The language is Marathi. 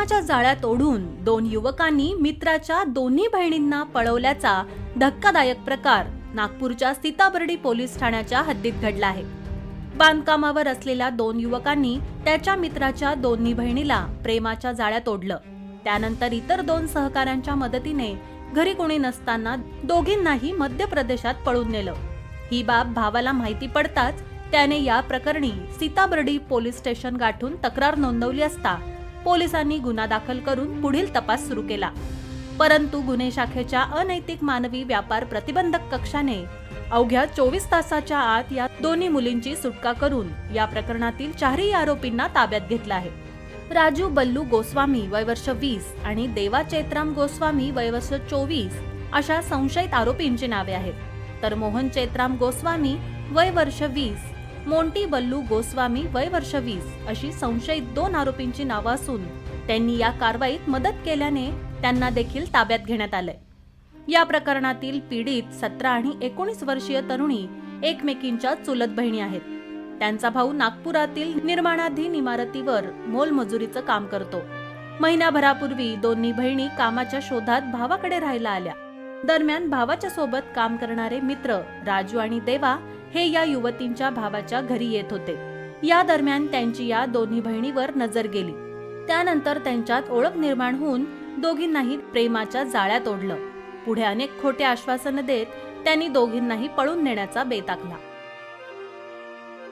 प्रेमाच्या जाळ्यात ओढून दोन युवकांनी मित्राच्या दोन्ही बहिणींना पळवल्याचा धक्कादायक प्रकार नागपूरच्या सीताबर्डी पोलीस ठाण्याच्या हद्दीत घडला आहे। बांधकामावर असलेल्या दोन युवकांनी त्याच्या मित्राच्या दोन्ही बहिणीला प्रेमाच्या जाळ्यात ओढलं। त्यानंतर इतर दोन सहकाऱ्यांच्या मदतीने घरी कोणी नसताना दोघींनाही मध्य प्रदेशात पळून नेलं। ही बाब भावाला माहिती पडताच त्याने या प्रकरणी सीताबर्डी पोलीस स्टेशन गाठून तक्रार नोंदवली असता पोलिसांनी गुन्हा दाखल करून पुढील तपास सुरू केला। परंतु गुन्हे शाखेच्या अनैतिक मानवी व्यापार प्रतिबंधक कक्षाने अवघ्या 24 तासाच्या आत या दोन्ही मुलींची सुटका करून या प्रकरणातील चारही आरोपींना ताब्यात घेतलं आहे। राजू बल्लू गोस्वामी वय वर्ष 20 आणि देवा चैत्राम गोस्वामी वय वर्ष 24 अशा संशयित आरोपींची नावे आहेत। तर मोहन चैत्राम गोस्वामी वय वर्ष 20, मोंटी बल्लू गोस्वामी वय वर्ष 20 अशी संशयित दोन आरोपींची नावं असून त्यांनी या कारवाईत मदत केल्याने त्यांना देखील ताब्यात घेण्यात आलंय। या प्रकरणातील पीडित 17 आणि 19 वर्षीय तरुणी एकमेकींच्या चुलत बहिणी आहेत। त्यांचा भाऊ नागपुरातील निर्माणाधीन इमारतीवर मोलमजुरीचं काम करतो। महिन्याभरापूर्वी दोन्ही बहिणी कामाच्या शोधात भावाकडे राहायला आल्या। दरम्यान भावाच्या सोबत काम करणारे मित्र राजू आणि देवा हे या युवतींच्या भावाच्या घरी येत होते। या दरम्यान त्यांची या दोन्ही बहिणीवर नजर गेली। त्यानंतर त्यांच्यात ओळख निर्माण होऊन दोघींनाही प्रेमाच्या जाळ्यात ओढलं। पुढे अनेक खोटे आश्वासनं देत त्यांनी दोघींनाही पळून नेण्याचा बेत आखला।